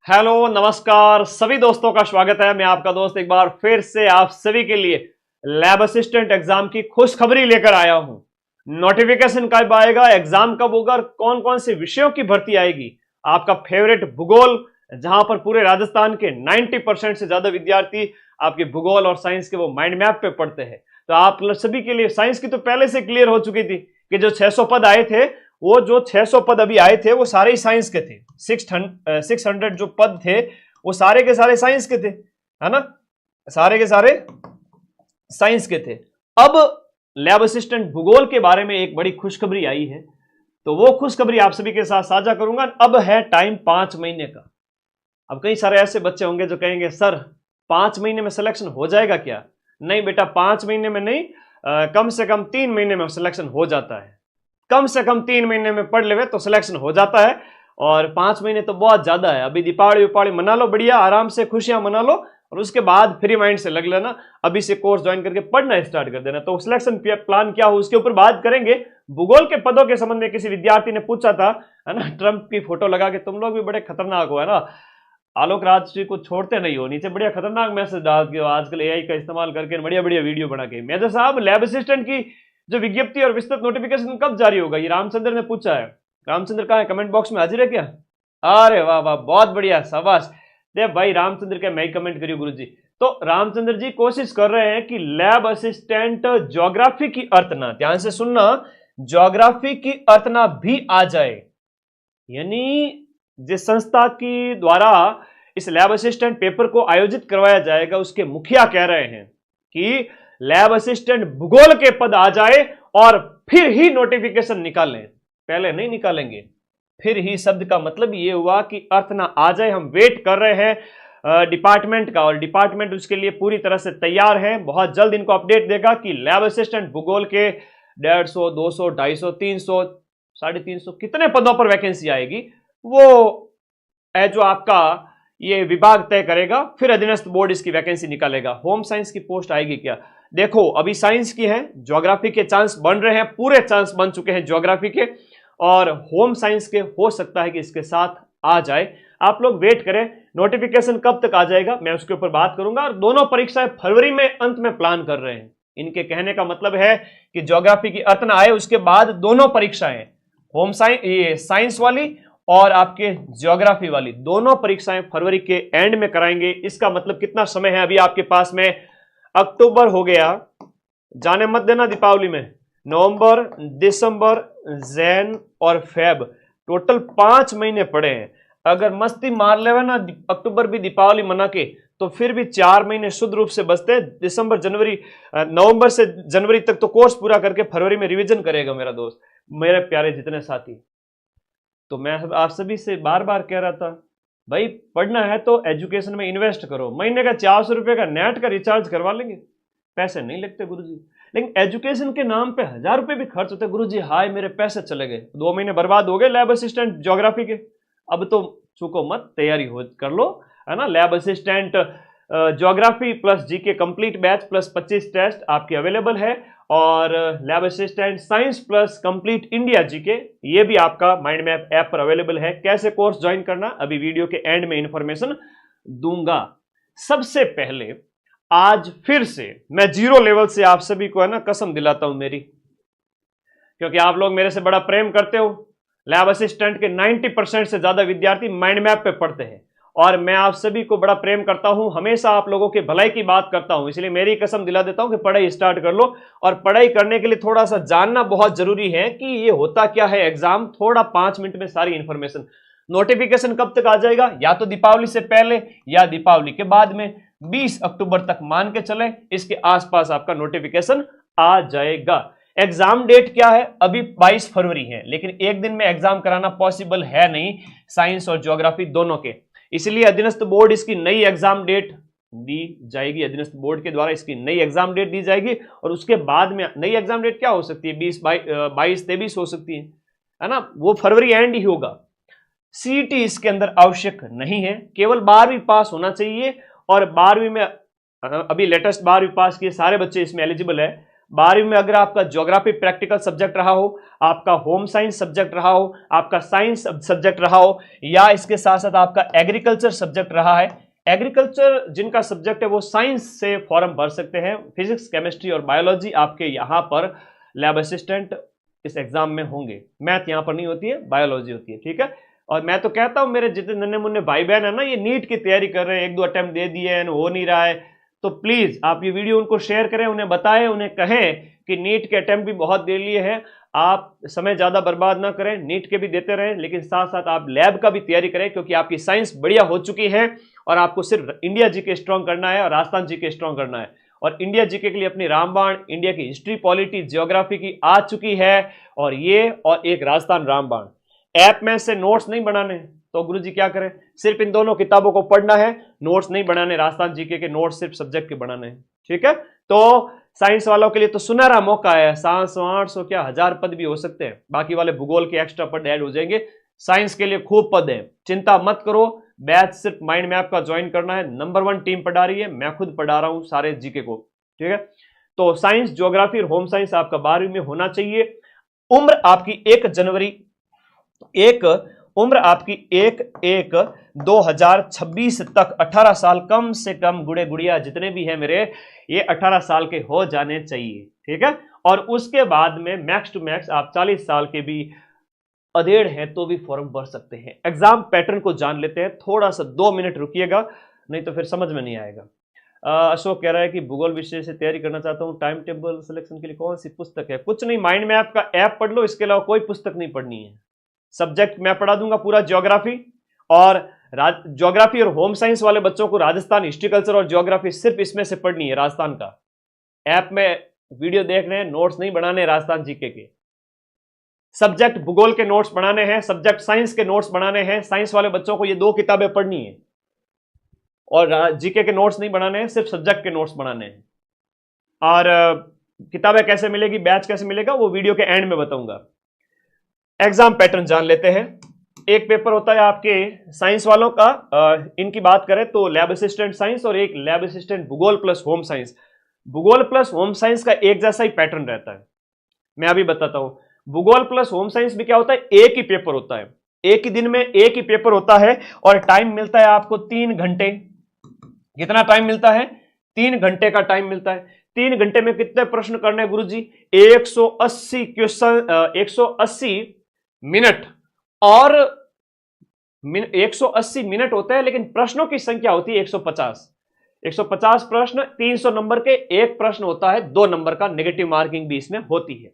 Hello नमस्कार सभी दोस्तों का स्वागत है। मैं आपका दोस्त एक बार फिर से आप सभी के लिए लैब असिस्टेंट एग्जाम की खुशखबरी लेकर आया हूं। नोटिफिकेशन कब आएगा, एग्जाम कब होगा और कौन कौन से विषयों की भर्ती आएगी। आपका फेवरेट भूगोल, जहां पर पूरे राजस्थान के 90% से ज्यादा विद्यार्थी आपके भूगोल और साइंस के वो माइंड मैप पे पढ़ते हैं। तो आप सभी के लिए साइंस की तो पहले से क्लियर हो चुकी थी कि जो 600 पद आए थे, वो जो 600 पद अभी आए थे वो सारे ही साइंस के थे। 600 जो पद थे वो सारे के सारे साइंस के थे, है ना, सारे के सारे साइंस के थे। अब लैब असिस्टेंट भूगोल के बारे में एक बड़ी खुशखबरी आई है, तो वो खुशखबरी आप सभी के साथ साझा करूंगा। अब है टाइम 5 महीने का। अब कई सारे ऐसे बच्चे होंगे जो कहेंगे सर 5 महीने में सिलेक्शन हो जाएगा क्या? नहीं बेटा, 5 महीने में नहीं, कम से कम 3 महीने में सिलेक्शन हो जाता है। कम से कम 3 महीने में पढ़ लेवे तो सिलेक्शन हो जाता है, और 5 महीने तो बहुत ज्यादा है। अभी दीपावली उपावली मना लो, बढ़िया आराम से खुशियां मना लो, और उसके बाद फ्री माइंड से लग लेना, अभी से कोर्स ज्वाइन करके पढ़ना स्टार्ट कर देना। तो सिलेक्शन प्लान क्या हो उसके ऊपर बात करेंगे। भूगोल के पदों के संबंध में किसी विद्यार्थी ने पूछा था, है ना, ट्रंप की फोटो लगा के तुम लोग भी बड़े खतरनाक हो, है ना, आलोक राज जी को छोड़ते नहीं हो, नीचे बढ़िया खतरनाक मैसेज डाल के आजकल एआई का इस्तेमाल करके बढ़िया बढ़िया वीडियो बना के। मेजर साहब, लैब असिस्टेंट की जो विज्ञप्ति और विस्तृत नोटिफिकेशन कब जारी होगा, ये रामचंद्र ने पूछा है। रामचंद्र कहाँ है? कमेंट बॉक्स में हाजिर है क्या? अरे वाह वाह, बहुत बढ़िया, शाबाश। दे भाई रामचंद्र के मैं ही कमेंट करियो गुरु जी। तो रामचंद्र जी कोशिश कर रहे हैं कि लैब असिस्टेंट ज्योग्राफी की अर्तना, ध्यान से सुनना, ज्योग्राफी की अर्तना भी आ जाए। यानी जिस संस्था की द्वारा इस लैब असिस्टेंट पेपर को आयोजित करवाया जाएगा, उसके मुखिया कह रहे हैं कि लैब असिस्टेंट भूगोल के पद आ जाए और फिर ही नोटिफिकेशन निकालें, पहले नहीं निकालेंगे। फिर ही शब्द का मतलब ये हुआ कि अर्थ ना आ जाए। हम वेट कर रहे हैं डिपार्टमेंट का, और डिपार्टमेंट उसके लिए पूरी तरह से तैयार है। बहुत जल्द इनको अपडेट देगा कि लैब असिस्टेंट भूगोल के 150, 200, 250, 300, 350 कितने पदों पर वैकेंसी आएगी, वो है जो आपका ये विभाग तय करेगा। फिर अधीनस्थ बोर्ड इसकी वैकेंसी निकालेगा। होम साइंस की पोस्ट आएगी क्या? देखो अभी साइंस की है, ज्योग्राफी के चांस बन रहे हैं, पूरे चांस बन चुके हैं ज्योग्राफी के, और होम साइंस के हो सकता है कि इसके साथ आ जाए। आप लोग वेट करें, नोटिफिकेशन कब तक आ जाएगा मैं उसके ऊपर बात करूंगा। और दोनों परीक्षाएं फरवरी में अंत में प्लान कर रहे हैं। इनके कहने का मतलब है कि ज्योग्राफी की अर्थ आए, उसके बाद दोनों परीक्षाएं, होम साइंस, ये साइंस वाली और आपके ज्योग्राफी वाली, दोनों परीक्षाएं फरवरी के एंड में कराएंगे। इसका मतलब कितना समय है अभी आपके पास में? अक्टूबर हो गया, जाने मत देना दीपावली में, नवंबर, दिसंबर, जैन और फेब, टोटल 5 महीने पड़े हैं। अगर मस्ती मार लेवे ना अक्टूबर भी दीपावली मना के, तो फिर भी 4 महीने शुद्ध रूप से बचते हैं। दिसंबर, जनवरी, नवंबर से जनवरी तक तो कोर्स पूरा करके फरवरी में रिवीजन करेगा मेरा दोस्त, मेरे प्यारे जितने साथी। तो मैं आप सभी से बार बार कह रहा था, भाई पढ़ना है तो एजुकेशन में इन्वेस्ट करो। महीने का 400 रुपए का नेट का रिचार्ज करवा लेंगे, पैसे नहीं लगते गुरुजी। लेकिन एजुकेशन के नाम पे 1000 रुपए भी खर्च होते गुरुजी। हाय मेरे पैसे चले गए, 2 महीने बर्बाद हो गए लैब असिस्टेंट ज्योग्राफी के। अब तो चूको मत, तैयारी हो कर लो, है ना। Lab assistant geography plus GK complete batch plus 25 test आपके अवेलेबल है, और lab assistant science plus complete India GK, ये भी आपका माइंड मैप ऐप पर अवेलेबल है। कैसे कोर्स ज्वाइन करना अभी वीडियो के एंड में इंफॉर्मेशन दूंगा। सबसे पहले आज फिर से मैं जीरो लेवल से आप सभी को, है ना, कसम दिलाता हूं मेरी, क्योंकि आप लोग मेरे से बड़ा प्रेम करते हो। लैब असिस्टेंट के 90% से ज्यादा विद्यार्थी माइंड मैप पे पढ़ते हैं, और मैं आप सभी को बड़ा प्रेम करता हूं, हमेशा आप लोगों के भलाई की बात करता हूं। इसलिए मेरी कसम दिला देता हूं कि पढ़ाई स्टार्ट कर लो। और पढ़ाई करने के लिए थोड़ा सा जानना बहुत जरूरी है कि ये होता क्या है एग्जाम, थोड़ा 5 मिनट में सारी इंफॉर्मेशन। नोटिफिकेशन कब तक आ जाएगा? या तो दीपावली से पहले या दीपावली के बाद में, 20 अक्टूबर तक मान के चले, इसके आसपास आपका नोटिफिकेशन आ जाएगा। एग्जाम डेट क्या है? अभी 22 फरवरी है, लेकिन एक दिन में एग्जाम कराना पॉसिबल है नहीं, साइंस और ज्योग्राफी दोनों के। इसलिए अधीनस्थ बोर्ड इसकी नई एग्जाम डेट दी जाएगी, अधीनस्थ बोर्ड के द्वारा इसकी नई एग्जाम डेट दी जाएगी। और उसके बाद में नई एग्जाम डेट क्या हो सकती है? 20, 22, 23 हो सकती है ना, वो फरवरी एंड ही होगा। सीईटी इसके अंदर आवश्यक नहीं है, केवल 12वीं पास होना चाहिए। और 12वीं में अभी लेटेस्ट 12वीं पास किए सारे बच्चे इसमें एलिजिबल है। 12वीं में अगर आपका ज्योग्राफी प्रैक्टिकल सब्जेक्ट रहा हो, आपका होम साइंस सब्जेक्ट रहा हो, आपका साइंस सब्जेक्ट रहा हो, या इसके साथ साथ आपका एग्रीकल्चर सब्जेक्ट रहा है, एग्रीकल्चर जिनका सब्जेक्ट है वो साइंस से फॉर्म भर सकते हैं। फिजिक्स, केमिस्ट्री और बायोलॉजी आपके यहां पर लैब असिस्टेंट इस एग्जाम में होंगे। मैथ यहां पर नहीं होती है, बायोलॉजी होती है, ठीक है। और मैं तो कहता हूं मेरे जितने नन्हे मुन्ने भाई बहन है ना, ये नीट की तैयारी कर रहे हैं, 1-2 अटेम्प्ट दे दिए हैं, हो नहीं रहा है, तो प्लीज आप ये वीडियो उनको शेयर करें, उन्हें बताएं, उन्हें कहें कि नीट के अटेम्प्ट भी बहुत दे लिए हैं, आप समय ज्यादा बर्बाद ना करें, नीट के भी देते रहें, लेकिन साथ साथ आप लैब का भी तैयारी करें, क्योंकि आपकी साइंस बढ़िया हो चुकी है और आपको सिर्फ इंडिया जीके स्ट्रॉन्ग करना है और राजस्थान जीके स्ट्रॉन्ग करना है। और इंडिया जीके के लिए अपनी रामबाण, इंडिया की हिस्ट्री, पॉलिटी, ज्योग्राफी की आ चुकी है, और ये और एक राजस्थान रामबाण ऐप में से नोट्स नहीं बनाने, तो गुरुजी क्या करें, सिर्फ इन दोनों किताबों को पढ़ना है, नोट्स नहीं बनाने, राजस्थान जीके के नोट्स सिर्फ सब्जेक्ट के बनाने हैं, ठीक है। तो साइंस वालों के लिए तो सुनहरा मौका है, 700 800 क्या 1000 पद भी हो सकते हैं, बाकी वाले भूगोल के एक्स्ट्रा पद ऐड हो जाएंगे, साइंस के लिए खूब पद है, चिंता मत करो। बैच सिर्फ माइंड मैप का ज्वाइन करना है, नंबर 1 टीम पढ़ा रही है, मैं खुद पढ़ा रहा हूं सारे जीके को, ठीक है। तो साइंस, ज्योग्राफी और होम साइंस आपका 12वीं में होना चाहिए। उम्र आपकी 1 जनवरी, उम्र आपकी 1/1/2026 तक 18 साल कम से कम, गुड़े गुड़िया जितने भी हैं मेरे, ये 18 साल के हो जाने चाहिए, ठीक है। और उसके बाद में मैक्स टू मैक्स आप 40 साल के भी अधेड़ हैं तो भी फॉर्म भर सकते हैं। एग्जाम पैटर्न को जान लेते हैं, थोड़ा सा 2 मिनट रुकिएगा, नहीं तो फिर समझ में नहीं आएगा। अशोक कह रहा है कि भूगोल विषय से तैयारी करना चाहता हूं, टाइम टेबल सिलेक्शन के लिए कौन सी पुस्तक है? कुछ नहीं, माइंड मैप का ऐप पढ़ लो, इसके अलावा कोई पुस्तक नहीं पढ़नी है। सब्जेक्ट मैं पढ़ा दूंगा पूरा ज्योग्राफी, और ज्योग्राफी और होम साइंस वाले बच्चों को राजस्थान हिस्ट्री, कल्चर और ज्योग्राफी सिर्फ इसमें से पढ़नी है, राजस्थान का। ऐप में वीडियो देखने हैं, नोट्स नहीं बनाने राजस्थान जीके के। सब्जेक्ट भूगोल के नोट्स बनाने हैं, सब्जेक्ट साइंस के नोट्स बनाने हैं, साइंस वाले बच्चों को ये 2 किताबें पढ़नी है, और जीके के नोट्स नहीं बनाने हैं, सिर्फ सब्जेक्ट के नोट्स बनाने हैं। और किताबें कैसे मिलेगी, बैच कैसे मिलेगा, वो वीडियो के एंड में बताऊंगा। एग्जाम पैटर्न जान लेते हैं। एक पेपर होता है आपके साइंस वालों का, इनकी बात करें तो लैब असिस्टेंट साइंस, और एक लैब असिस्टेंट भूगोल प्लस होम साइंस। भूगोल प्लस होम साइंस का एक जैसा ही पैटर्न रहता है, मैं अभी बताता हूं। भूगोल प्लस होम साइंस में क्या होता है, एक ही पेपर होता है, एक ही दिन में एक ही पेपर होता है, और टाइम मिलता है आपको 3 घंटे। कितना टाइम मिलता है? 3 घंटे का टाइम मिलता है। 3 घंटे में कितने प्रश्न करने हैं गुरुजी? 180 क्वेश्चन, 180 मिनट, और 180 मिनट होता है, लेकिन प्रश्नों की संख्या होती है 150। 150 प्रश्न, 300 नंबर के, एक प्रश्न होता है 2 नंबर का, नेगेटिव मार्किंग भी इसमें होती है।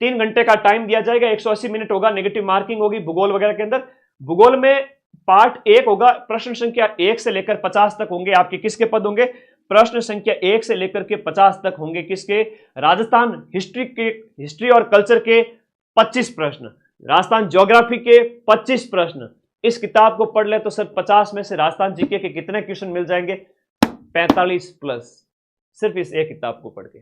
3 घंटे का टाइम दिया जाएगा, 180 मिनट होगा, नेगेटिव मार्किंग होगी भूगोल वगैरह के अंदर। भूगोल में पार्ट 1 होगा, प्रश्न संख्या 1 से लेकर 50 तक होंगे आपके, किसके पद होंगे? प्रश्न संख्या 1 से लेकर के 50 तक होंगे, किसके? राजस्थान हिस्ट्री के, हिस्ट्री और कल्चर के 25 प्रश्न, राजस्थान ज्योग्राफी के 25 प्रश्न। इस किताब को पढ़ ले तो सर 50 में से राजस्थान जीके के कितने क्वेश्चन मिल जाएंगे? 45 प्लस, सिर्फ इस एक किताब को पढ़ के।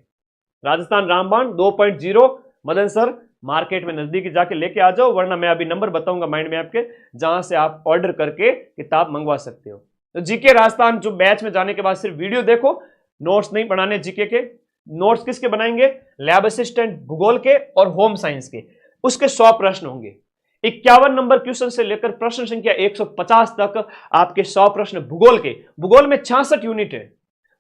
राजस्थान रामबाण 2.0, मदन सर मार्केट में नजदीक जाके लेके आ जाओ, वरना मैं अभी नंबर बताऊंगा माइंड मैप के, जहां से आप ऑर्डर करके किताब मंगवा सकते हो। तो जीके राजस्थान जो बैच में जाने के बाद सिर्फ वीडियो देखो, नोट्स नहीं बनाने जीके के। नोट्स किसके बनाएंगे? लैब असिस्टेंट भूगोल के और होम साइंस के। उसके 100 प्रश्न होंगे, 51 नंबर क्वेश्चन से लेकर प्रश्न संख्या 150 तक आपके 100 प्रश्न भूगोल के। भूगोल में 66 यूनिट है,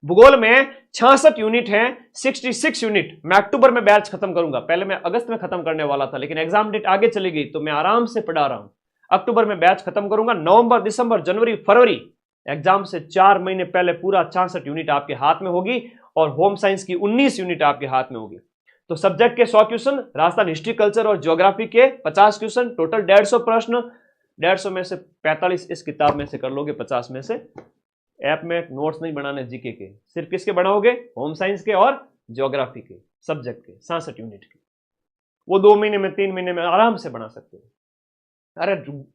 भूगोल में 66 यूनिट है, 66 यूनिट। मैं अक्टूबर में बैच खत्म करूंगा, पहले मैं अगस्त में खत्म करने वाला था, लेकिन एग्जाम डेट आगे चली गई, तो मैं आराम से पढ़ा रहा हूं। अक्टूबर में बैच खत्म करूंगा, नवंबर, दिसंबर, जनवरी, फरवरी, एग्जाम से 4 महीने पहले पूरा 66 यूनिट आपके हाथ में होगी, और होम साइंस की 19 यूनिट आपके हाथ में होगी। तो सब्जेक्ट के 100 क्वेश्चन, राजस्थान हिस्ट्री, कल्चर और ज्योग्राफी के 50 क्वेश्चन, टोटल 150 प्रश्न। 150 में से 45 इस किताब में से कर लोगे, 50 में से। ऐप में नोट्स नहीं बनाने जीके के, सिर्फ किसके बनाओगे? होम साइंस के और ज्योग्राफी के, सब्जेक्ट के 66 यूनिट के। वो 2 महीने में, 3 महीने में आराम से बना सकते हो। अरे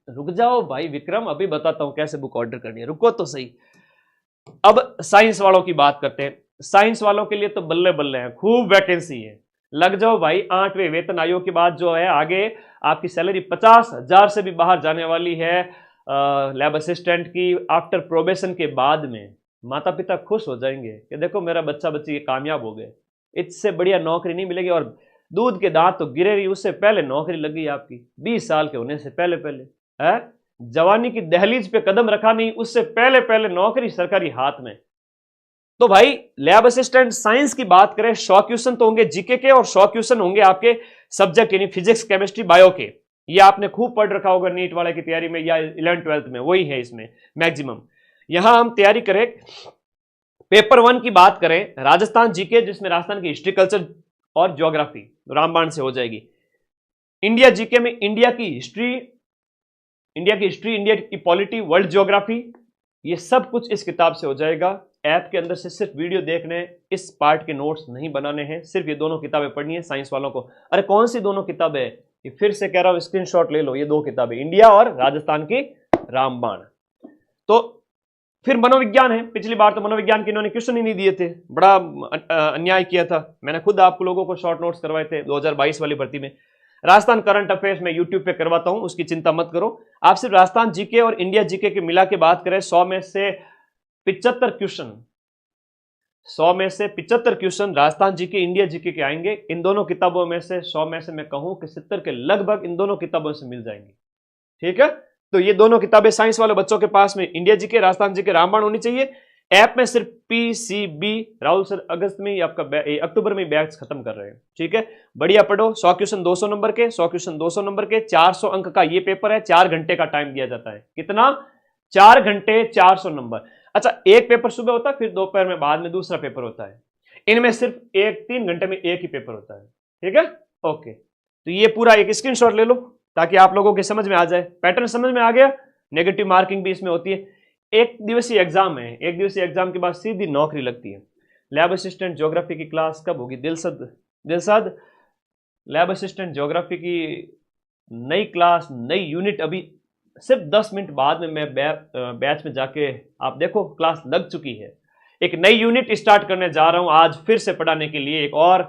रुक जाओ भाई विक्रम, अभी बताता हूं कैसे बुक ऑर्डर करनी है, रुको तो सही। अब साइंस वालों की बात करते हैं। साइंस वालों के लिए तो बल्ले बल्ले हैं, खूब वैकेंसी है, लग जाओ भाई। 8वें वेतन आयोग के बाद जो है आगे आपकी सैलरी 50,000 से भी बाहर जाने वाली है लैब असिस्टेंट की। आफ्टर प्रोबेशन के बाद में माता पिता खुश हो जाएंगे कि देखो मेरा बच्चा बच्ची कामयाब हो गए। इससे बढ़िया नौकरी नहीं मिलेगी। और दूध के दांत तो गिरे रही, उससे पहले नौकरी लग गई आपकी, 20 साल के होने से पहले पहले है। जवानी की दहलीज पे कदम रखा नहीं, उससे पहले पहले नौकरी सरकारी हाथ में। तो भाई लैब असिस्टेंट साइंस की बात करें, 100 क्वेश्चन तो होंगे जीके के और 100 क्वेश्चन होंगे आपके सब्जेक्ट यानी फिजिक्स, केमिस्ट्री, बायो के। ये आपने खूब पढ़ रखा होगा नीट वाले की तैयारी में या 11th-12th में, वही है इसमें मैक्सिमम। यहां हम तैयारी करें, पेपर 1 की बात करें, राजस्थान जीके, जिसमें राजस्थान की हिस्ट्री, कल्चर और ज्योग्राफी रामबाण से हो जाएगी। इंडिया जीके में इंडिया की हिस्ट्री, इंडिया की पॉलिटी, वर्ल्ड ज्योग्राफी, ये सब कुछ इस किताब से हो जाएगा। ऐप के अंदर से सिर्फ वीडियो देखने, इस पार्ट के नोट्स नहीं बनाने हैं, सिर्फ ये दोनों किताबें पढ़नी है साइंस वालों को। अरे कौन सी दोनों किताबें? ये फिर से कह रहा हूं, स्क्रीनशॉट ले लो, ये 2 किताबें, इंडिया और राजस्थान की रामबाण। तो फिर मनोविज्ञान है, पिछली बार तो मनोविज्ञान के इन्होंने क्वेश्चन ही नहीं दिए थे, बड़ा अन्याय किया था। मैंने खुद आप लोगों को शॉर्ट नोट्स करवाए थे 2022 वाली भर्ती में। राजस्थान करंट अफेयर्स में यूट्यूब पे करवाता हूं, उसकी चिंता मत करो। आप सिर्फ राजस्थान जीके और इंडिया जीके की मिला के बात करें, 100 में से 75 क्वेश्चन, 100 में से 75 question Rajasthan GK, India GK के आएंगे। इन दोनों किताबों में से 100 में से मैं कहूं कि 70 के लगभग इन दोनों किताबों से मिल जाएंगी। ठीक है, तो ये दोनों किताबें साइंस वाले बच्चों के पास में इंडिया जीके, राजस्थान जीके, रामबाण होनी चाहिए। ऐप में सिर्फ पीसीबी, राहुल सर अगस्त में आपका अक्टूबर में बैच खत्म कर रहे हैं। ठीक है, बढ़िया पढ़ो। 100 क्वेश्चन 200 नंबर के, 100 क्वेश्चन 200 नंबर के, 400 अंक का ये पेपर है। 4 घंटे का टाइम दिया जाता है। कितना? 4 घंटे, 400 नंबर। अच्छा, एक पेपर सुबह होता है, फिर दोपहर में बाद में दूसरा पेपर होता है। इनमें सिर्फ 3 घंटे में एक ही पेपर होता है। ठीक है, ओके। तो ये पूरा एक स्क्रीनशॉट ले लो ताकि आप लोगों के समझ में आ जाए, पैटर्न समझ में आ गया। नेगेटिव मार्किंग भी इसमें होती है। 1 दिवसीय एग्जाम है, 1 दिवसीय एग्जाम के बाद सीधी नौकरी लगती है। लैब असिस्टेंट ज्योग्राफी की क्लास कब होगी? दिलसद लैब असिस्टेंट ज्योग्राफी की नई क्लास, नई यूनिट अभी सिर्फ 10 मिनट बाद में मैं बैच में जाके, आप देखो क्लास लग चुकी है। एक नई यूनिट स्टार्ट करने जा रहा हूं आज फिर से पढ़ाने के लिए। एक और,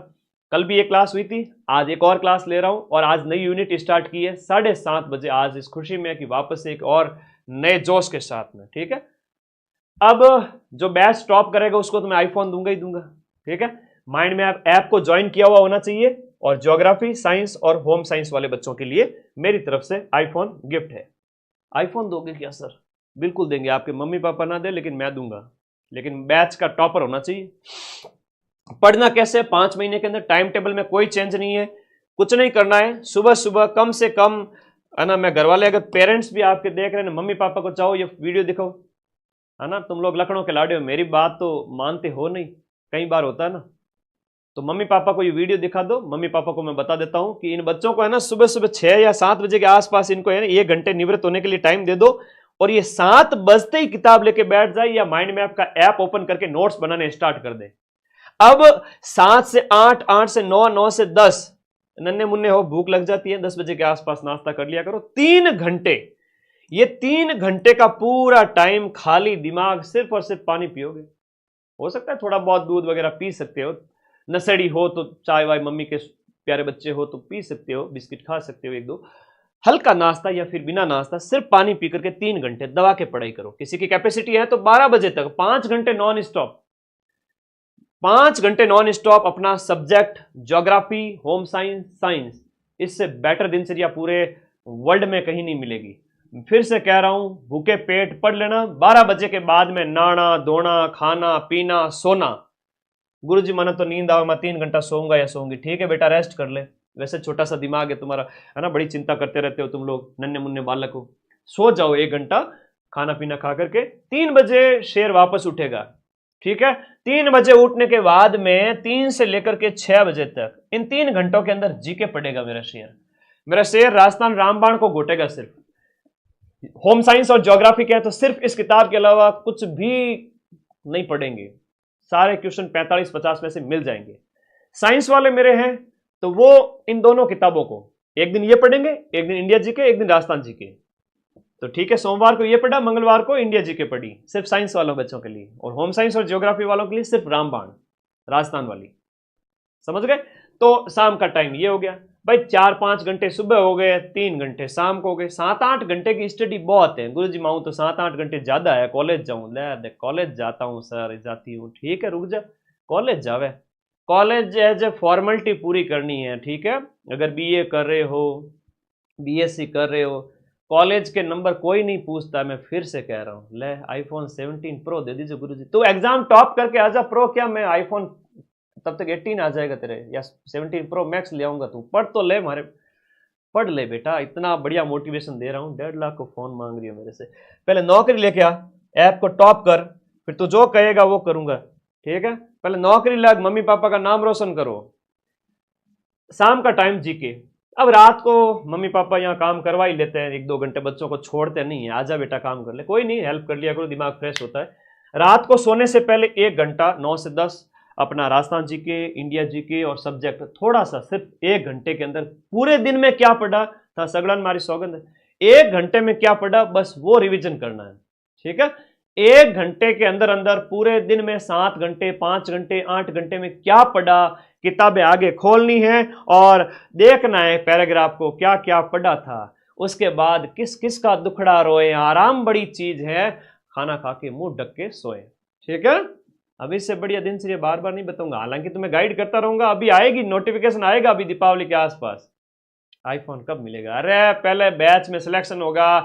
कल भी एक क्लास हुई थी, आज एक और क्लास ले रहा हूं और आज नई यूनिट स्टार्ट की है 7:30 बजे आज, इस खुशी में कि वापस एक और नए जोश के साथ में। ठीक है, अब जो बैच टॉप करेगा उसको तो मैं आईफोन दूंगा ही दूंगा। ठीक है, माइंड में आप ऐप को ज्वाइन किया हुआ होना चाहिए। और ज्योग्राफी, साइंस और होम साइंस वाले बच्चों के लिए मेरी तरफ से आईफोन गिफ्ट है। आईफोन दोगे क्या सर? बिल्कुल देंगे, आपके मम्मी पापा ना दे लेकिन मैं दूंगा। लेकिन बैच का टॉपर होना चाहिए। पढ़ना कैसे? 5 महीने के अंदर टाइम टेबल में कोई चेंज नहीं है, कुछ नहीं करना है। सुबह सुबह कम से कम, है ना, मैं घर वाले, अगर पेरेंट्स भी आपके देख रहे हैं, मम्मी पापा को चाहो ये वीडियो दिखाओ, है ना। तुम लोग लखनऊ के लाडे हो, मेरी बात तो मानते हो नहीं, कई बार होता है ना। तो मम्मी पापा को ये वीडियो दिखा दो। मम्मी पापा को मैं बता देता हूं कि इन बच्चों को, है ना, सुबह सुबह 6 या 7 बजे के आसपास इनको, है ना, 1 घंटे निवृत्त होने के लिए टाइम दे दो और ये 7 बजते ही किताब लेके बैठ जाए या माइंड मैप का ऐप ओपन करके नोट्स बनाने स्टार्ट कर दे। अब 7 से 8, 8 से 9, 9 से 10, नन्हे मुन्ने हो, भूख लग जाती है, 10 बजे के आसपास नाश्ता कर लिया करो। 3 घंटे, ये 3 घंटे का पूरा टाइम खाली दिमाग, सिर्फ और सिर्फ पानी पियोगे। हो सकता है थोड़ा बहुत दूध वगैरह पी सकते हो, नशेड़ी हो तो चाय वाय, मम्मी के प्यारे बच्चे हो तो पी सकते हो, बिस्किट खा सकते हो 1-2, हल्का नाश्ता या फिर बिना नाश्ता सिर्फ पानी पी करके 3 घंटे दबा के पढ़ाई करो। किसी की कैपेसिटी है तो 12 बजे तक 5 घंटे नॉन स्टॉप, 5 घंटे नॉन स्टॉप अपना subject geography, home science, science. इससे बेटर दिनचर्या पूरे वर्ल्ड में कहीं नहीं मिलेगी। फिर से कह रहा हूं, भूखे पेट पढ़ लेना। 12 बजे के बाद में नाना धोना, खाना पीना, सोना। गुरुजी माना तो नींद आवे, मैं 3 घंटा सोऊंगा या सोऊंगी। ठीक है बेटा, रेस्ट कर ले, वैसे छोटा सा दिमाग है तुम्हारा, है ना, बड़ी चिंता करते रहते हो तुम लोग, नन्हे मुन्ने बालक हो। सो जाओ 1 घंटा खाना पीना खा करके। 3 बजे शेर वापस उठेगा। ठीक है, 3 बजे उठने के बाद में 3 से लेकर के 6 बजे तक, इन 3 घंटों के अंदर जीके पढ़ेगा मेरा शेर। मेरा शेर राजस्थान रामबाण को घोटेगा सिर्फ। होम साइंस और ज्योग्राफी क्या है तो सिर्फ इस किताब के अलावा कुछ भी नहीं पढ़ेंगे। सारे क्वेश्चन 45-50 में से मिल जाएंगे। साइंस वाले मेरे हैं तो वो इन दोनों किताबों को एक दिन ये पढ़ेंगे, एक दिन इंडिया जीके, एक दिन राजस्थान जीके। तो ठीक है, सोमवार को ये पढ़ा, मंगलवार को इंडिया जीके पढ़ी, सिर्फ साइंस वालों बच्चों के लिए। और होम साइंस और ज्योग्राफी वालों के लिए सिर्फ रामबाण, राजस्थान वाली। समझ गए? तो शाम का टाइम ये हो गया भाई। 4-5 घंटे सुबह हो गए, 3 घंटे शाम को हो गए। 7-8 घंटे की स्टडी बहुत है। गुरुजी माऊं तो 7-8 घंटे ज्यादा है, कॉलेज जाऊं, ले कॉलेज जाता हूं सर, जाती हूं। ठीक है, रुक जा, कॉलेज जावे, कॉलेज एज ए फॉर्मेलिटी पूरी करनी है, ठीक है। अगर बीए कर रहे हो, बीएससी कर रहे हो, कॉलेज के नंबर कोई नहीं पूछता। मैं फिर से कह रहा हूँ, ले आईफोन 17 प्रो दे दीजिए गुरुजी। तू एग्जाम टॉप करके आजा प्रो, क्या मैं आईफोन तब तक 18 आ जाएगा तेरे, या 17 प्रो मैक्स ले आऊंगा। तू पढ़ तो ले, मारे पढ़ ले बेटा, इतना बढ़िया मोटिवेशन दे रहा हूँ। 1.5 लाख को फोन मांग रही है मेरे से। पहले नौकरी लेके आ, ऐप को टॉप कर, फिर तू जो कहेगा वो करूंगा, ठीक है। पहले नौकरी लग, मम्मी पापा का नाम रोशन करो। शाम का टाइम जीके, अब रात को मम्मी पापा यहाँ काम करवा ही लेते हैं, 1-2 घंटे बच्चों को छोड़ते नहीं है, आजा बेटा काम कर ले, कोई नहीं, हेल्प कर लिया करो, दिमाग फ्रेश होता है। रात को सोने से पहले 1 घंटा 9 से 10 अपना राजस्थान जीके, इंडिया जीके और सब्जेक्ट थोड़ा सा, सिर्फ 1 घंटे के अंदर पूरे दिन में क्या पढ़ा था, सगड़न मारी सौगंध है, 1 घंटे में क्या पढ़ा बस वो रिवीजन करना है, ठीक है। 1 घंटे के अंदर अंदर पूरे दिन में 7 घंटे, 5 घंटे, 8 घंटे में क्या पढ़ा, किताबें आगे खोलनी है और देखना है पैराग्राफ को क्या क्या पढ़ा था। उसके बाद किस किस का दुखड़ा रोए, आराम बड़ी चीज है, खाना खा के मुंह ढक के सोए, ठीक है। अभी इससे बढ़िया दिनचर्या बार बार नहीं बताऊंगा, हालांकि तुम्हें गाइड करता रहूंगा। अभी आएगी नोटिफिकेशन, आएगा अभी दीपावली के आसपास। आईफोन कब मिलेगा? अरे पहले बैच में सिलेक्शन होगा,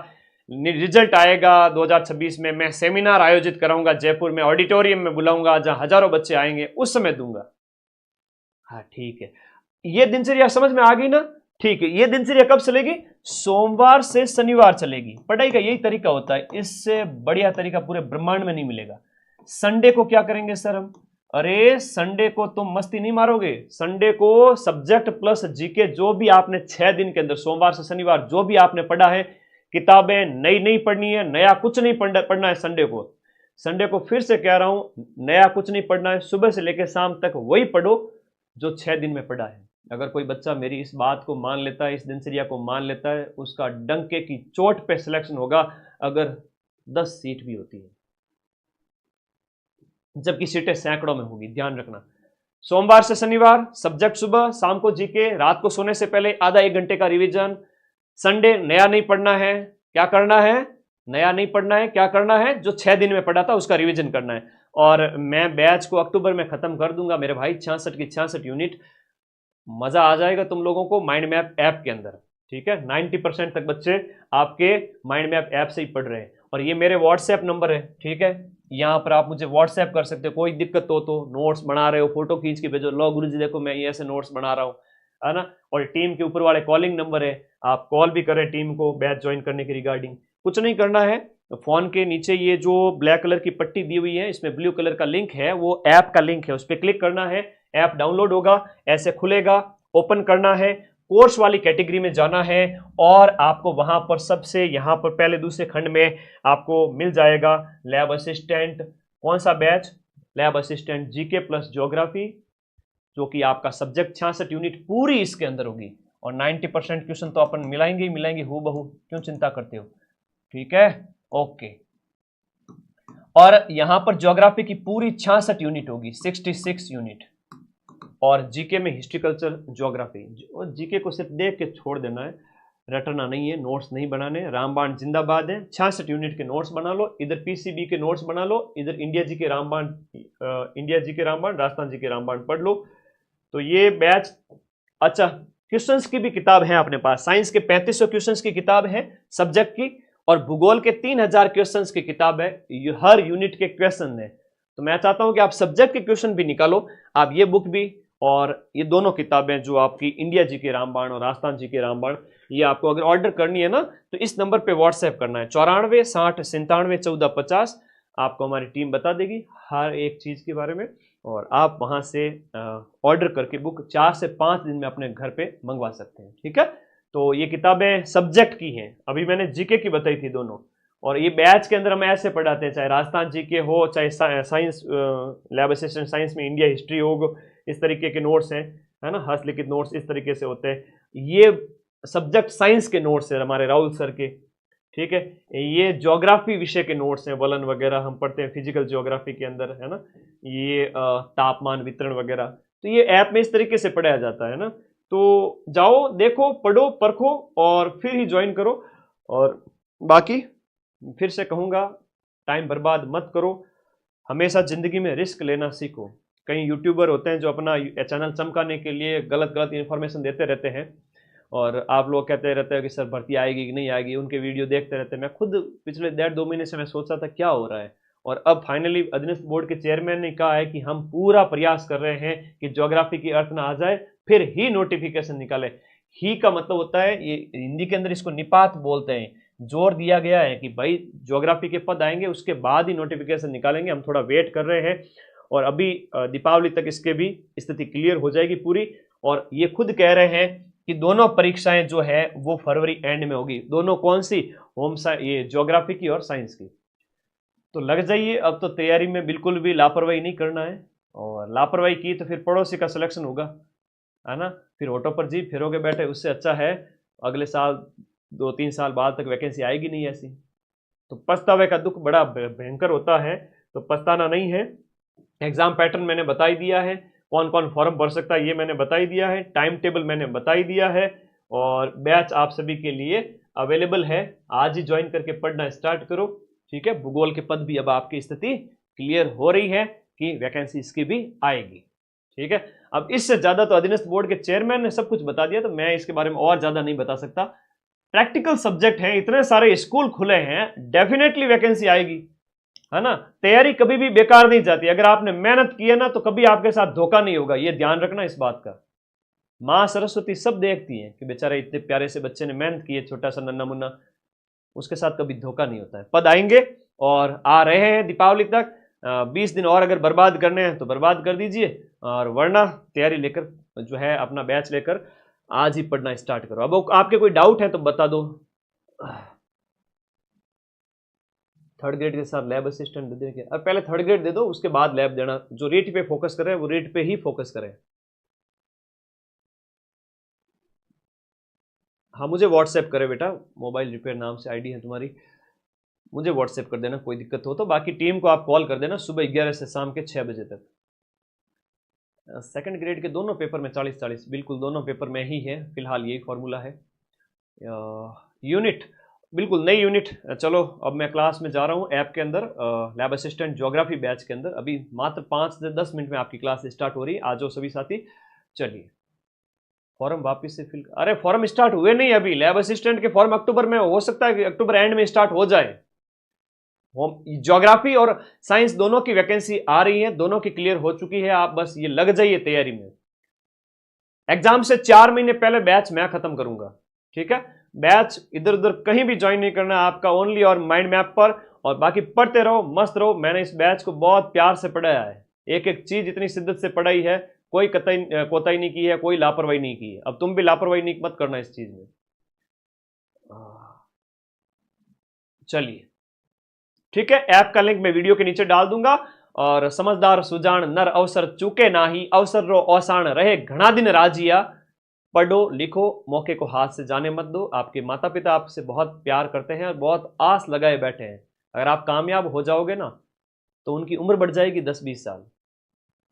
रिजल्ट आएगा 2026 में, मैं सेमिनार आयोजित कराऊंगा जयपुर में, ऑडिटोरियम में बुलाऊंगा जहां हजारों बच्चे आएंगे, उस समय दूंगा। हाँ ठीक है, ये दिनचर्या समझ में आ गई ना? ठीक है, ये दिनचर्या कब चलेगी? सोमवार से शनिवार चलेगी। पढ़ाई का यही तरीका होता है, इससे बढ़िया तरीका पूरे ब्रह्मांड में नहीं मिलेगा। संडे को क्या करेंगे सर हम? अरे संडे को तुम मस्ती नहीं मारोगे, संडे को सब्जेक्ट प्लस जीके जो भी आपने 6 दिन के अंदर, सोमवार से शनिवार जो भी आपने पढ़ा है, किताबें नई नहीं पढ़नी है, नया कुछ नहीं पढ़ना है संडे को। संडे को फिर से कह रहा हूं, नया कुछ नहीं पढ़ना है, सुबह से लेकर शाम तक वही पढ़ो जो 6 दिन में पढ़ा है। अगर कोई बच्चा मेरी इस बात को मान लेता है, इस दिनचर्या को मान लेता है, उसका डंके की चोट पे सिलेक्शन होगा, अगर 10 सीट भी होती है, जबकि सीटें सैकड़ों में होगी, ध्यान रखना। सोमवार से शनिवार सब्जेक्ट सुबह, शाम को जीके, रात को सोने से पहले आधा 1 घंटे का रिवीजन। संडे नया नहीं पढ़ना है, क्या करना है? नया नहीं पढ़ना है, क्या करना है? जो 6 दिन में पढ़ा था उसका रिवीजन करना है। और मैं बैच को अक्टूबर में खत्म कर दूंगा मेरे भाई, 66 की 66 यूनिट। मजा आ जाएगा तुम लोगों को माइंड मैप ऐप के अंदर, ठीक है। 90% तक बच्चे आपके माइंड मैप ऐप से ही पढ़ रहे हैं। और ये मेरे व्हाट्सएप नंबर है, ठीक है, यहाँ पर आप मुझे व्हाट्सएप कर सकते हो। कोई दिक्कत हो तो, नोट्स बना रहे हो फोटो खींच के भेजो, लो गुरुजी देखो मैं ये ऐसे नोट्स बना रहा हूँ, है ना। और टीम के ऊपर वाले कॉलिंग नंबर है, आप कॉल भी करें टीम को बैच ज्वाइन करने के रिगार्डिंग। कुछ नहीं करना है, फोन के नीचे ये जो ब्लैक कलर की पट्टी दी हुई है, इसमें ब्लू कलर का लिंक है, वो ऐप का लिंक है, उस पर क्लिक करना है, ऐप डाउनलोड होगा, ऐसे खुलेगा, ओपन करना है, कोर्स वाली कैटेगरी में जाना है और आपको वहां पर सबसे यहां पर पहले दूसरे खंड में आपको मिल जाएगा लैब असिस्टेंट। कौन सा batch? Lab assistant GK plus geography, जो कि आपका सब्जेक्ट 66 यूनिट पूरी इसके अंदर होगी। और 90% क्वेश्चन तो अपन मिलाएंगे ही मिलाएंगे हूबहू, क्यों चिंता करते हो, ठीक है, ओके। और यहां पर ज्योग्राफी की पूरी 66 यूनिट होगी, 66 यूनिट। और जीके में हिस्ट्री कल्चर ज्योग्राफी, जीके को सिर्फ देख के छोड़ देना है, रटना नहीं है, नोट्स नहीं बनाने। रामबाण जिंदाबाद है, 66 यूनिट के नोट्स बना लो, इधर पीसीबी के नोट्स बना लो, इधर इंडिया जी के रामबाण, इंडिया जी के रामबाण, राजस्थान जी के रामबाण पढ़ लो। तो ये बैच, अच्छा क्वेश्चंस की भी किताब है अपने पास, साइंस के 3500 क्वेश्चंस की किताब है सब्जेक्ट की, और भूगोल के 3000 क्वेश्चंस की किताब है, हर यूनिट के क्वेश्चन है। तो मैं चाहता हूं कि आप सब्जेक्ट के क्वेश्चन भी निकालो, आप ये बुक भी और ये दोनों किताबें जो आपकी इंडिया जी के रामबाण और राजस्थान जी के रामबाण, ये आपको अगर ऑर्डर करनी है ना तो इस नंबर पे व्हाट्सएप करना है, 94 60 97 14 50। आपको हमारी टीम बता देगी हर एक चीज़ के बारे में, और आप वहाँ से ऑर्डर करके बुक 4 से 5 दिन में अपने घर पे मंगवा सकते हैं, ठीक है। तो ये किताबें सब्जेक्ट की हैं, अभी मैंने जीके की बताई थी दोनों। और ये बैच के अंदर हम ऐसे पढ़ाते हैं, चाहे राजस्थान जीके हो, चाहे साइंस लैब असिस्टेंट साइंस में इंडिया हिस्ट्री हो, इस तरीके के नोट्स हैं, है ना, हस्तलिखित नोट्स इस तरीके से होते हैं। ये सब्जेक्ट साइंस के नोट्स हैं हमारे राहुल सर के, ठीक है। ये ज्योग्राफी विषय के नोट्स हैं, वलन वगैरह हम पढ़ते हैं फिजिकल ज्योग्राफी के अंदर, है ना। ये तापमान वितरण वगैरह, तो ये ऐप में इस तरीके से पढ़ाया जाता है ना। तो जाओ देखो, पढ़ो, परखो और फिर ही ज्वाइन करो। और बाकी फिर से कहूँगा, टाइम बर्बाद मत करो, हमेशा जिंदगी में रिस्क लेना सीखो। कई यूट्यूबर होते हैं जो अपना चैनल चमकाने के लिए गलत गलत इन्फॉर्मेशन देते रहते हैं, और आप लोग कहते रहते हैं कि सर भर्ती आएगी कि नहीं आएगी, उनके वीडियो देखते रहते हैं। मैं खुद पिछले 1.5-2 महीने से मैं सोचा था क्या हो रहा है, और अब फाइनली अधीनस्थ बोर्ड के चेयरमैन ने कहा है कि हम पूरा प्रयास कर रहे हैं कि ज्योग्राफी की अर्थ ना आ जाए, फिर ही नोटिफिकेशन निकाले। ही का मतलब होता है, ये हिंदी के अंदर इसको निपात बोलते हैं। जोर दिया गया है कि भाई ज्योग्राफी के पद आएंगे, उसके बाद ही नोटिफिकेशन निकालेंगे, हम थोड़ा वेट कर रहे हैं, और अभी दीपावली तक इसके भी स्थिति क्लियर हो जाएगी पूरी। और ये खुद कह रहे हैं कि दोनों परीक्षाएं जो है वो फरवरी एंड में होगी। दोनों कौन सी? होम ये ज्योग्राफी की और साइंस की। तो लग जाइए, अब तो तैयारी में बिल्कुल भी लापरवाही नहीं करना है, और लापरवाही की तो फिर पड़ोसी का सिलेक्शन होगा, है ना, फिर ऑटो पर जी फिरोगे बैठे। उससे अच्छा है अगले साल 2-3 साल बाद तक वैकेंसी आएगी नहीं ऐसी। तो पछतावे का दुख बड़ा भयंकर होता है, तो पछताना नहीं है। एग्जाम पैटर्न मैंने बता ही दिया है, कौन कौन फॉर्म भर सकता है ये मैंने बता ही दिया है, टाइम टेबल मैंने बता ही दिया है, और बैच आप सभी के लिए अवेलेबल है। आज ही ज्वाइन करके पढ़ना स्टार्ट करो, ठीक है। भूगोल के पद भी अब आपकी स्थिति क्लियर हो रही है कि वैकेंसी इसकी भी आएगी, ठीक है। अब इससे ज्यादा तो अधीनस्थ बोर्ड के चेयरमैन ने सब कुछ बता दिया, तो मैं इसके बारे में और ज्यादा नहीं बता सकता। प्रैक्टिकल सब्जेक्ट हैं, इतने सारे स्कूल खुले हैं, डेफिनेटली वैकेंसी आएगी, है ना। तैयारी कभी भी बेकार नहीं जाती, अगर आपने मेहनत की है ना तो कभी आपके साथ धोखा नहीं होगा, ये ध्यान रखना इस बात का। माँ सरस्वती सब देखती हैं कि बेचारे इतने प्यारे से बच्चे ने मेहनत की है, छोटा सा नन्ना मुन्ना, उसके साथ कभी धोखा नहीं होता है। पद आएंगे और आ रहे हैं दीपावली तक। 20 दिन और अगर बर्बाद करने हैं तो बर्बाद कर दीजिए, और वरना तैयारी लेकर जो है अपना बैच लेकर आज ही पढ़ना स्टार्ट करो। अब आपके कोई डाउट है तो बता दो। थर्ड ग्रेड के साथ लैब असिस्टेंट दे देंगे, अब पहले थर्ड ग्रेड दे दो, उसके बाद लैब देना। जो रेट पे फोकस करें वो रेट पे ही फोकस करें। हाँ, मुझे व्हाट्सएप करे बेटा, मोबाइल रिपेयर नाम से आईडी है तुम्हारी, मुझे व्हाट्सएप कर देना कोई दिक्कत हो तो। बाकी टीम को आप कॉल कर देना सुबह 11 से शाम के 6 बजे तक। सेकंड ग्रेड के दोनों पेपर में 40-40, बिल्कुल दोनों पेपर में ही है फिलहाल, यही फॉर्मूला है। यूनिट बिल्कुल नई यूनिट। चलो अब मैं क्लास में जा रहा हूँ ऐप के अंदर, लैब असिस्टेंट ज्योग्राफी बैच के अंदर। अभी मात्र 5 से 10 मिनट में आपकी क्लास स्टार्ट हो रही है। आ जाओ सभी साथी। चलिए फॉर्म वापस से फिल, अरे फॉर्म स्टार्ट हुए नहीं अभी, लैब असिस्टेंट के फॉर्म अक्टूबर में, हो सकता है कि अक्टूबर एंड में स्टार्ट हो जाए। ज्योग्राफी और साइंस दोनों की वैकेंसी आ रही है, दोनों की क्लियर हो चुकी है। आप बस ये लग जाइए तैयारी में। एग्जाम से 4 महीने पहले बैच मैं खत्म करूंगा, ठीक है। बैच इधर उधर कहीं भी ज्वाइन नहीं करना आपका, ओनली और माइंड मैप पर, और बाकी पढ़ते रहो, मस्त रहो। मैंने इस बैच को बहुत प्यार से पढ़ाया है, एक एक चीज इतनी शिद्दत से पढ़ाई है, कोई कोताही नहीं की है, कोई लापरवाही नहीं की है। अब तुम भी लापरवाही नहीं मत करना इस चीज में। चलिए ठीक है, ऐप का लिंक मैं वीडियो के नीचे डाल दूंगा। और समझदार सुजान नर अवसर चूके नाही, अवसर रो औसान रहे घना दिन राजिया। पढ़ो लिखो, मौके को हाथ से जाने मत दो। आपके माता पिता आपसे बहुत प्यार करते हैं और बहुत आस लगाए बैठे हैं। अगर आप कामयाब हो जाओगे ना तो उनकी उम्र बढ़ जाएगी 10-20 साल।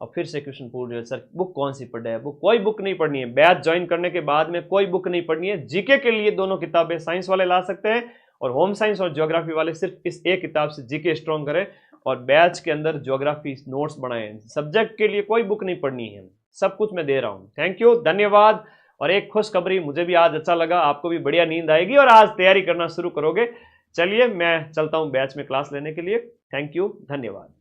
अब फिर से क्वेश्चन पूछ रहे सर बुक कौन सी पढ़े है? बुक कोई बुक नहीं पढ़नी है। बैच ज्वाइन करने के बाद में कोई बुक नहीं पढ़नी है। जीके के लिए दोनों किताबें साइंस वाले ला सकते हैं, और होम साइंस और ज्योग्राफी वाले सिर्फ इस एक किताब से जीके स्ट्रॉन्ग करें, और बैच के अंदर ज्योग्राफी नोट्स बनाएं। सब्जेक्ट के लिए कोई बुक नहीं पढ़नी है, सब कुछ मैं दे रहा हूं। थैंक यू, धन्यवाद। और एक खुशखबरी, मुझे भी आज अच्छा लगा, आपको भी बढ़िया नींद आएगी और आज तैयारी करना शुरू करोगे। चलिए मैं चलता हूं बैच में क्लास लेने के लिए। थैंक यू, धन्यवाद।